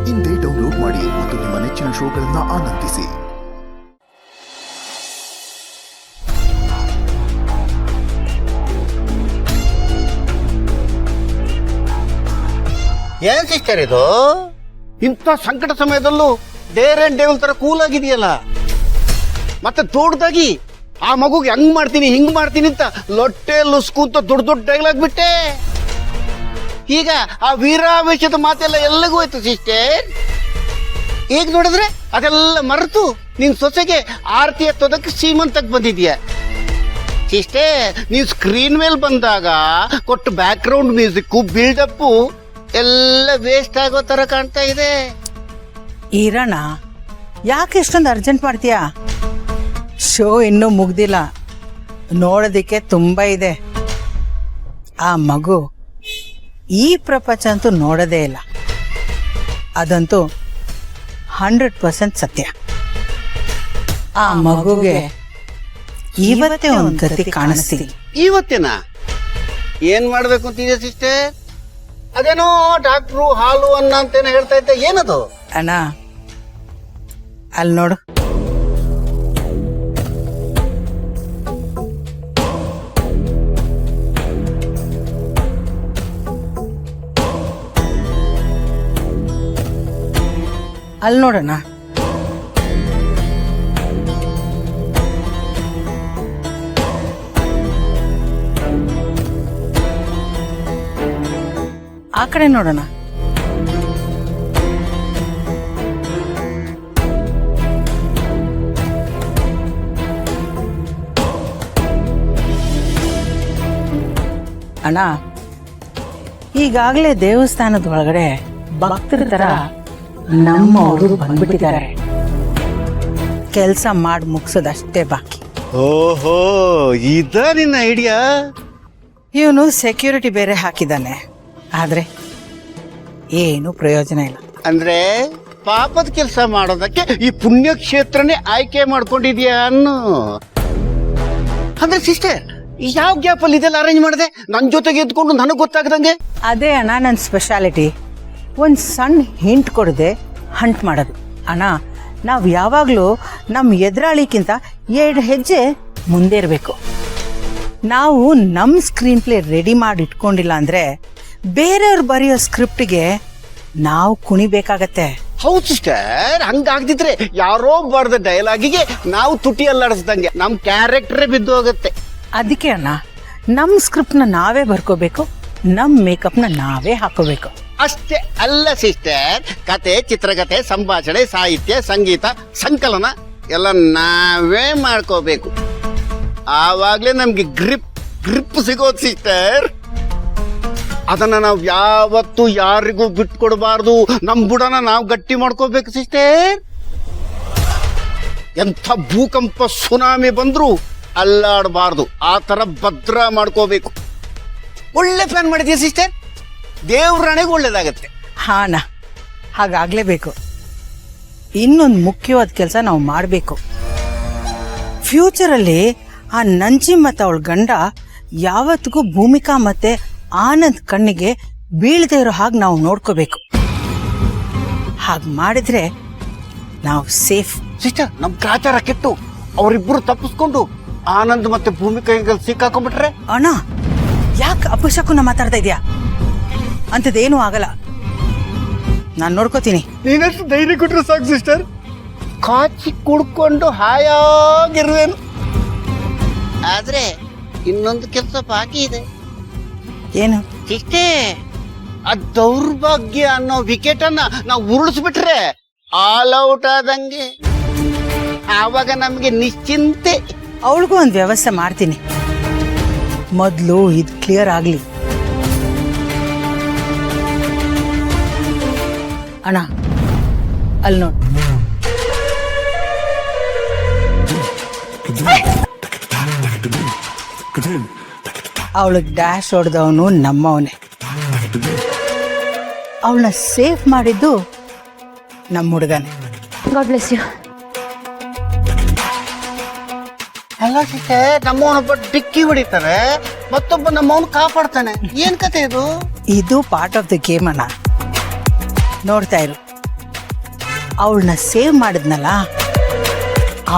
ಇಂದೇ ಡೌನ್ಲೋಡ್ ಮಾಡಿ ಮತ್ತು ನಿಮ್ಮ ನೆಚ್ಚಿನ ಶೋಗಳನ್ನು ಆನಂದಿಸಿ. ಏನ್ ಸಿಸ್ಟರ್ ಇದು? ಇಂಥ ಸಂಕಟ ಸಮಯದಲ್ಲೂ ಡೇರ್ ಅಂಡ್ ಡೇವಲ್ ತರ ಕೂಲ್ ಆಗಿದೆಯಲ್ಲ. ಮತ್ತೆ ದೊಡ್ಡದಾಗಿ ಆ ಮಗುಗೆ ಹಂಗ್ ಮಾಡ್ತೀನಿ ಹಿಂಗ್ ಮಾಡ್ತೀನಿ ಅಂತ ಲೊಟ್ಟೆ ಲುಸ್ಕೂಂತ ದೊಡ್ಡ ದೊಡ್ಡ ಡೈಲಾಗ್ ಬಿಟ್ಟೆ. ಈಗ ಆ ವೀರಾವೇಶದ ಮಾತೆಲ್ಲ ಎಲ್ಲಿಗೂ ಹೋಯ್ತು ಸಿಸ್ಟರ್. ಈಗ ನೋಡಿದ್ರೆ ಅದೆಲ್ಲ ಮರೆತು ನಿನ್ ಸೊಸೆಗೆ ಆರತಿ ಎತ್ತೋದಕ್ಕೆ ಸೀಮಂತಕ್ಕೆ ಬಂದಿದ್ಯಾ ಸಿಸ್ಟರ್. ನೀವು ಸ್ಕ್ರೀನ್ ಮೇಲೆ ಬಂದಾಗ ಕೊಟ್ಟ ಬ್ಯಾಕ್ ಗ್ರೌಂಡ್ ಮ್ಯೂಸಿಕ್ ಬಿಲ್ಡಪ್ ಎಲ್ಲ ವೇಸ್ಟ್ ಆಗೋ ತರ ಕಾಣ್ತಾ ಇದೆ. ಈರಣ್ಣ, ಯಾಕೆ ಇಷ್ಟೊಂದು ಅರ್ಜೆಂಟ್ ಮಾಡ್ತೀಯಾ? ಶೋ ಇನ್ನೂ ಮುಗ್ದಿಲ್ಲ, ನೋಡೋದಿಕ್ಕೆ ತುಂಬ ಇದೆ. ಆ ಮಗು ಈ ಪ್ರಪಂಚ ಅಂತೂ ನೋಡೋದೇ ಇಲ್ಲ, ಅದಂತೂ 100% ಸತ್ಯ. ಆ ಮಗುಗೆ ಇವತ್ತೇ ಒಂದು ಗತಿ ಕಾಣಿಸ್ತೀನಿ. ಇವತ್ತೇನಾ? ಏನ್ ಮಾಡ್ಬೇಕು ಅಂತಿದೆ ಸಿಸ್ಟರ್? ಅದೇನೋ ಡಾಕ್ಟ್ರು ಹಾಲು ಅನ್ನ ಅಂತೇನೋ ಹೇಳ್ತಾ ಇದ್ದೆ, ಏನದು? ಅಣ್ಣ, ಅಲ್ಲಿ ನೋಡು. ಅಲ್ಲಿ ನೋಡೋಣ. ಆ ಕಡೆ ನೋಡೋಣ. ಅಣ್ಣ, ಈಗಾಗಲೇ ದೇವಸ್ಥಾನದ ಒಳಗಡೆ ಭಕ್ತರ ತರ ನಮ್ಮವರು ಬಂದ್ಬಿಟ್ಟಿದ್ದಾರೆ. ಕೆಲಸ ಮಾಡಿ ಮುಗಿಸೋದಷ್ಟೇ ಬಾಕಿ. ಓಹೋ, ಇದ ನಿನ್ನ ಐಡಿಯಾ? ಇವನು ಸೆಕ್ಯೂರಿಟಿ ಬೇರೆ ಹಾಕಿದ್ದಾನೆ, ಆದ್ರೆ ಏನು ಪ್ರಯೋಜನ ಇಲ್ಲ. ಅಂದ್ರೆ ಪಾಪದ ಕೆಲಸ ಮಾಡೋದಕ್ಕೆ ಈ ಪುಣ್ಯಕ್ಷೇತ್ರನೇ ಆಯ್ಕೆ ಮಾಡ್ಕೊಂಡಿದ್ಯಾ ಅನ್ನು. ಅಂದ್ರೆ ಸಿಸ್ಟರ್, ಯಾವ ಗ್ಯಾಪ್ ಅಲ್ಲಿ ಇದೆಲ್ಲ ಅರೇಂಜ್ ಮಾಡಿದೆ? ನನ್ ಜೊತೆಗೆ ಎದ್ಕೊಂಡು ನನಗೆ ಗೊತ್ತಾಗದಂಗೆ. ಅದೇ ಅಣ್ಣ ನನ್ನ ಸ್ಪೆಷಾಲಿಟಿ. ಒಂದು ಸಣ್ಣ ಹಿಂಟ್ ಕೊಡದೆ ಹಂಟ್ ಮಾಡೋದು. ಅಣ್ಣ, ನಾವು ಯಾವಾಗಲೂ ನಮ್ಮ ಎದುರಾಳಿಗಿಂತ 2 ಹೆಜ್ಜೆ ಮುಂದೆ ಇರಬೇಕು. ನಾವು ನಮ್ಮ ಸ್ಕ್ರೀನ್ ಪ್ಲೇ ರೆಡಿ ಮಾಡಿ ಇಟ್ಕೊಂಡಿಲ್ಲ ಅಂದರೆ ಬೇರೆಯವ್ರು ಬರೆಯೋ ಸ್ಕ್ರಿಪ್ಟಿಗೆ ನಾವು ಕುಣಿಬೇಕಾಗತ್ತೆ. ಹೌದು ಸಿಸ್ಟರ್, ಹಂಗಾಗ್ದಿದ್ರೆ ಯಾರೋ ಬರ್ದ ಡೈಲಾಗಿಗೆ ನಾವು ತುಟಿ ಅಲ್ಲಾಡಿಸ್ದಂಗೆ ನಮ್ ಕ್ಯಾರೆಕ್ಟರೇ ಬಿದ್ದು ಹೋಗುತ್ತೆ. ಅದಕ್ಕೆ ಅಣ್ಣ, ನಮ್ಮ ಸ್ಕ್ರಿಪ್ಟ್ನ ನಾವೇ ಬರ್ಕೋಬೇಕು, ನಮ್ಮ ಮೇಕಪ್ನ ನಾವೇ ಹಾಕೋಬೇಕು. ಅಷ್ಟೇ ಅಲ್ಲ ಸಿಸ್ಟರ್, ಕತೆ, ಚಿತ್ರಕಥೆ, ಸಂಭಾಷಣೆ, ಸಾಹಿತ್ಯ, ಸಂಗೀತ, ಸಂಕಲನ ಎಲ್ಲ ನಾವೇ ಮಾಡ್ಕೋಬೇಕು. ಆವಾಗ್ಲೇ ನಮ್ಗೆ ಗ್ರಿಪ್ ಸಿಗೋದು ಸಿಸ್ಟರ್. ಅದನ್ನ ನಾವು ಯಾವತ್ತೂ ಯಾರಿಗೂ ಬಿಟ್ಕೊಡ್ಬಾರ್ದು. ನಮ್ ಬುಡನ ನಾವು ಗಟ್ಟಿ ಮಾಡ್ಕೋಬೇಕು ಸಿಸ್ಟರ್. ಎಂಥ ಭೂಕಂಪ ಸುನಾಮಿ ಬಂದ್ರು ಅಲ್ಲಾಡಬಾರ್ದು, ಆ ತರ ಭದ್ರ ಮಾಡ್ಕೋಬೇಕು. ಒಳ್ಳೆ ಪ್ಲಾನ್ ಮಾಡಿದ್ಯಾ ಸಿಸ್ಟರ್, ದೇವ್ರಾಣೆಗೆ ಒಳ್ಳೇದಾಗತ್ತೆ. ಹಾನ, ಹಾಗಾಗ್ಲೇಬೇಕು. ಇನ್ನೊಂದು ಮುಖ್ಯವಾದ ಕೆಲಸ ನಾವು ಮಾಡಬೇಕು. ಫ್ಯೂಚರಲ್ಲಿ ಆ ನಂಜಿ ಮತ್ತು ಅವಳ ಗಂಡ ಯಾವತ್ತಿಗೂ ಭೂಮಿಕಾ ಮತ್ತೆ ಆನಂದ್ ಕಣ್ಣಿಗೆ ಬೀಳದೆ ಇರೋ ಹಾಗೆ ನಾವು ನೋಡ್ಕೋಬೇಕು. ಹಾಗೆ ಮಾಡಿದ್ರೆ ನಾವು ಸೇಫ್ ಸಿಸ್ಟರ್. ನಮ್ ಗ್ರಾಚಾರ ಕೆಟ್ಟು ಅವರಿಬ್ಬರು ತಪ್ಪಿಸ್ಕೊಂಡು ಆನಂದ್ ಮತ್ತೆ ಭೂಮಿಕಾ ಹಿಂಗಲ್ಲಿ ಸಿಕ್ಕಾಕೊಂಡ್ಬಿಟ್ರೆ? ಅಣ್ಣ, ಯಾಕೆ ಅಪಶಕುನ ಮಾತಾಡ್ತಾ ಇದೀಯಾ? ಅಂಥದ್ದೇನೂ ಆಗಲ್ಲ, ನಾನು ನೋಡ್ಕೋತೀನಿ. ನೀನಷ್ಟು ಧೈರ್ಯ ಕೊಟ್ರೆ ಸಾಕು ಸಿಸ್ಟರ್. ಕಾಚಿ ಕುಡ್ಕೊಂಡು ಹಾಯಾಗಿರುವೇನು. ಆದ್ರೆ ಇನ್ನೊಂದು ಕೆಲಸ ಬಾಕಿ ಇದೆ. ಏನು? ಇಷ್ಟೇ, ಆ ದೌರ್ಭಾಗ್ಯ ಅನ್ನೋ ವಿಕೆಟ್ ಅನ್ನ ನಾವು ಉರುಳಿಸ್ಬಿಟ್ರೆ ಆಲ್ ಔಟ್ ಆದಂಗೆ. ಆವಾಗ ನಮ್ಗೆ ನಿಶ್ಚಿಂತೆ. ಅವಳಿಗೂ ಒಂದು ವ್ಯವಸ್ಥೆ ಮಾಡ್ತೀನಿ. ಮೊದಲು ಇದು ಕ್ಲಿಯರ್ ಆಗ್ಲಿ. ಅಣ್ಣ, ಅಲ್ಲಿ ನೋಡು. ಅವಳಿಗೆ ಡ್ಯಾಶ್ ಹೊಡೆದವನು ನಮ್ಮವನೇ. ಅವಳನ್ನ ಸೇಫ್ ಮಾಡಿದ್ದು ನಮ್ಮ ಹುಡುಗನೇ. God bless you. ಅಲ್ಲ ಸಿಕ್ಕೆ, ನಮ್ಮವನೊಬ್ಬ ಡಿಕ್ಕಿ ಹೊಡಿತಾನೆ, ಮತ್ತೊಬ್ಬ ನಮ್ಮವನು ಕಾಪಾಡ್ತಾನೆ. ಏನ್ ಕತೆ ಇದು? ಇದು ಪಾರ್ಟ್ ಆಫ್ ದ ಗೇಮ್ ಅಣ್ಣ. ನೋಡ್ತಾ ಇರು, ಅವಳನ್ನ ಸೇವ್ ಮಾಡಿದ್ನಲ್ಲ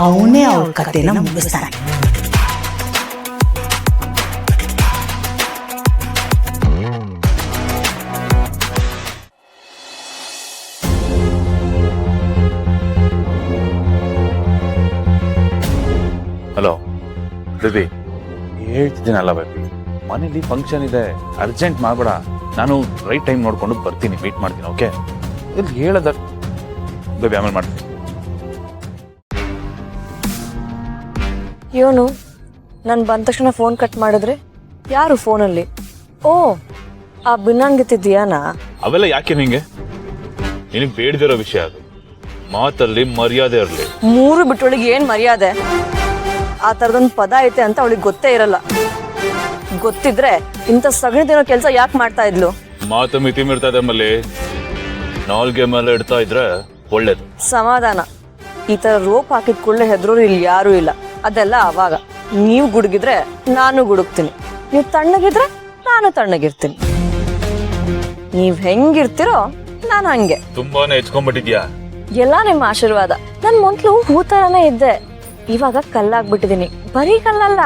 ಅವನೇ ಅವಳ ಕಥೆನ ಮುಗಿಸ್ತಾನೆ. ಹಲೋ ಬೇಬಿ, ಹೇಳ್ತಿದ್ದೀನಲ್ಲ ಬೇಬಿ, ಮನೇಲಿ ಫಂಕ್ಷನ್ ಇದೆ, ಅರ್ಜೆಂಟ್ ಮಾಡಬೇಡ. ನಾನು ರೈಟ್ ಟೈಮ್ ನೋಡ್ಕೊಂಡು ಬರ್ತೀನಿ, ಮೀಟ್ ಮಾಡ್ತೀನಿ. ಓಕೆ, ಇಲ್ಲಿ ಹೇಳದ ಬೇಬಿ, ಆಮೇಲೆ ಮಾಡ್ತೀನಿ. ಇವನು ನಾನು ಬಂದ ತಕ್ಷಣ ಫೋನ್ ಕಟ್ ಮಾಡಿದ್ರೆ ಯಾರು ಫೋನಲ್ಲಿ? ಓ, ಆ ಬಿನ್ನಂಗಿತ್ತಿದ್ಯಾನಾ? ಅವೆಲ್ಲ ಯಾಕೆ ನಿಂಗೆ? ನಿನಗೆ ಬೇಡದಿರೋ ವಿಷಯ ಅದು. ಮಾತಲ್ಲಿ ಮರ್ಯಾದೆ ಇರಲಿ. ಮೂರು ಬಿಟ್ಟೊಳಗೆ ಏನ್ ಮರ್ಯಾದೆ? ಆ ಥರದೊಂದು ಪದ ಐತೆ ಅಂತ ಅವಳಿಗೆ ಗೊತ್ತೇ ಇರಲ್ಲ. ಗೊತ್ತಿದ್ರೆ ಇಂಥ ಸಗಣಿದಿರೋ ಕೆಲಸ ಯಾಕೆ ಮಾಡ್ತಾ ಇದ್ಲು? ಮಾತು ಮಿತಿ ಮೀರ್ತಾ ಇದೆ ಮಲ್ಲಿ. ನಾಲ್ಗೆ ಮೇಲೆ ಇಡ್ತಾ ಇದ್ರೆ ಒಳ್ಳೇದು. ಸಮಾಧಾನ. ಈ ತರ ರೋಪ್ ಹಾಕಿದ ಕೂಡಲೇ ಹೆದ್ರೋರು ಇಲ್ಲಿ ಯಾರೂ ಇಲ್ಲ. ಅದೆಲ್ಲ ಅವಾಗ. ನೀವು ಗುಡುಗಿದ್ರೆ ನಾನು ಗುಡುಗ್ತೀನಿ, ನೀವು ತಣ್ಣಗಿದ್ರೆ ನಾನು ತಣ್ಣಗಿರ್ತೀನಿ. ನೀವ್ ಹೆಂಗಿರ್ತಿರೋ ನಾನು ಹಂಗೆ. ತುಂಬಾನೇ ಹೆಚ್ಕೊಂಡ್ಬಿಟ್ಟಿದ್ಯಾ? ಎಲ್ಲ ನಿಮ್ಮ ಆಶೀರ್ವಾದ. ನನ್ ಮೊದ್ಲು ಹೂ ತರಾನೇ ಇದ್ದೆ, ಇವಾಗ ಕಲ್ಲಾಗ್ಬಿಟ್ಟಿದೀನಿ. ಬರೀ ಕಲ್ಲಲ್ಲ,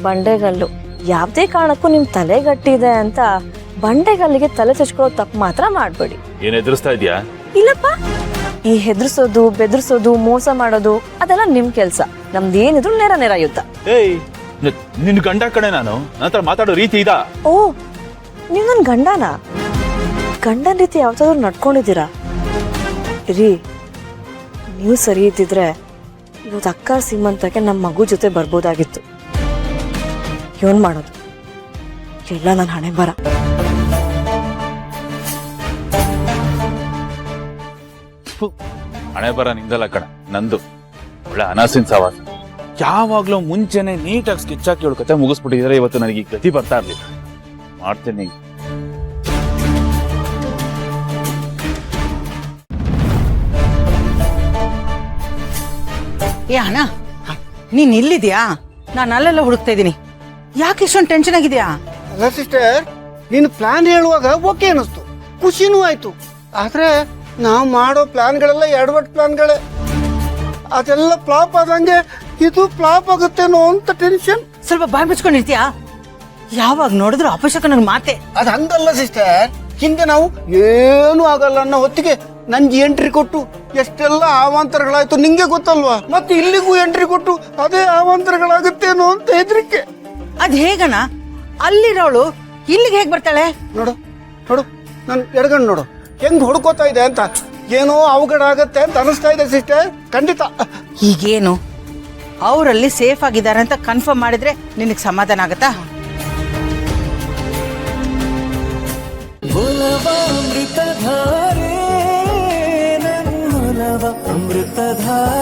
ಬಂಡೆಗಲ್ಲು. ಯಾವ್ದೇ ಕಾರಣಕ್ಕೂ ನಿಮ್ ತಲೆ ಗಟ್ಟಿದೆ ಅಂತ ಬಂಡೆಗಲ್ಲಿಗೆ ತಲೆ ಚಚ್ಕೊಳ್ಳೋ ತಪ್ಪು ಮಾತ್ರ ಮಾಡ್ಬೇಡಿ. ಏನ್ ಎದುರಿಸ್ತಾ ಇದ್ಯಾ? ಇಲ್ಲಪ್ಪ, ಈ ಹೆದರ್ಸೋದು, ಬೆದರ್ಸೋದು, ಮೋಸ ಮಾಡೋದು ಅದೆಲ್ಲ ನಿಮ್ ಕೆಲ್ಸ. ನಮ್ದೇನಿದ್ರು ನೇರ ನೇರ ಯುದ್ಧ. ಏಯ್, ನಿನ್ ಗಂಡ ಕಡೆ ನಾನು ನಂತರ ಮಾತಾಡೋ ರೀತಿ ಇದಾ? ಓ, ನೀವ್ ನನ್ ಗಂಡನ? ಗಂಡನ ರೀತಿ ಯಾವ್ದಾದ್ರು ನಡ್ಕೊಂಡಿದ್ದೀರಾ? ರೀ, ನೀವು ಸರಿ ಇದ್ದಿದ್ರೆ ಇವತ್ತು ಅಕ್ಕ ಸೀಮಂತಕ್ಕೆ ನಮ್ಮ ಮಗು ಜೊತೆ ಬರ್ಬೋದಾಗಿತ್ತು. ಏನ್ ಮಾಡೋದು, ಎಲ್ಲ ನನ್ನ ಹಣೆ ಬರ. ಹಣೆ ಬರ ನಿಂದಲ್ಲ ಕಣ, ನಂದು. ಒಳ್ಳೆ ಅನಾಸಿನ್ ಸವಾಸ. ಯಾವಾಗ್ಲೂ ಮುಂಚೆನೆ ನೀಟಾಗಿ ಸ್ಕೆಚ್ ಹಾಕಿ ಇವಳು ಕತೆ ಮುಗಿಸ್ಬಿಟ್ಟಿದ್ರೆ ಇವತ್ತು ನನಗೆ ಈ ಗತಿ ಬರ್ತಾ ಇರ್ಲಿಲ್ಲ. ಮಾಡ್ತೇನೆ. ಏ ಅಣ್ಣ, ನೀನ್ ಇಲ್ಲಿದ್ಯಾ? ನಾನು ಅಲ್ಲೆಲ್ಲ ಹುಡುಕ್ತಾ ಇದ್ದೀನಿ. ಯಾಕೆ ಇಷ್ಟೊಂದು ಟೆನ್ಷನ್ ಆಗಿದ್ಯಾ? ಅಲ್ಲ ಸಿಸ್ಟರ್, ನೀನು ಪ್ಲಾನ್ ಹೇಳುವಾಗ ಓಕೆ ಅನಿಸ್ತು, ಖುಷಿನೂ ಆಯ್ತು. ಆದ್ರೆ ನಾವು ಮಾಡೋ ಪ್ಲಾನ್ಗಳೆಲ್ಲ ಎಡವಟ್ ಪ್ಲಾನ್ಗಳೇ. ಅದೆಲ್ಲ ಫ್ಲಾಪ್ ಆದಂಗೆ ಇದು ಫ್ಲಾಪ್ ಆಗುತ್ತೇನೋ ಅಂತ ಟೆನ್ಷನ್. ಸ್ವಲ್ಪ ಬಾಯ್ ಮುಚ್ಕೊಂಡಿರ್ತೀಯಾ? ಯಾವಾಗ ನೋಡಿದ್ರು ಅಪಶಕನ ಮಾತೆ. ಅದು ಹಂಗಲ್ಲ ಸಿಸ್ಟರ್, ಹಿಂದೆ ನಾವು ಏನು ಆಗಲ್ಲ ಅನ್ನೋ ಹೊತ್ತಿಗೆ ನನ್ಗೆ ಎಂಟ್ರಿ ಕೊಟ್ಟು ಎಷ್ಟೆಲ್ಲ ಅವಾಂತರಗಳಾಯ್ತು ನಿಂಗೆ ಗೊತ್ತಲ್ವಾ? ಮತ್ತೆ ಇಲ್ಲಿಗೂ ಎಂಟ್ರಿ ಕೊಟ್ಟು ಅದೇ ಅವಾಂತರಗಳಾಗುತ್ತೇನೋ ಅಂತ ಹೆದರಿಕೆ. ಅದ್ ಹೇಗಣ್ಣ? ಅಲ್ಲಿರೋಳು ಇಲ್ಲಿಗೆ ಹೇಗ್ ಬರ್ತಾಳೆ? ನೋಡು ನೋಡು, ನನ್ ಎಡಗಣ್ಣು ನೋಡು ಹೆಂಗ್ ಹುಡ್ಕೋತಾ ಇದೆ ಅಂತ. ಏನೋ ಅವಘಡ ಆಗತ್ತೆ ಅಂತ ಅನಿಸ್ತಾ ಇದೆ ಸಿಸ್ಟರ್. ಖಂಡಿತ. ಈಗೇನು ಅವರಲ್ಲಿ ಸೇಫ್ ಆಗಿದ್ದಾರೆ ಅಂತ ಕನ್ಫರ್ಮ್ ಮಾಡಿದ್ರೆ ನಿನಗೆ ಸಮಾಧಾನ ಆಗತ್ತಾ? ಅಮೃತಧಾರೆ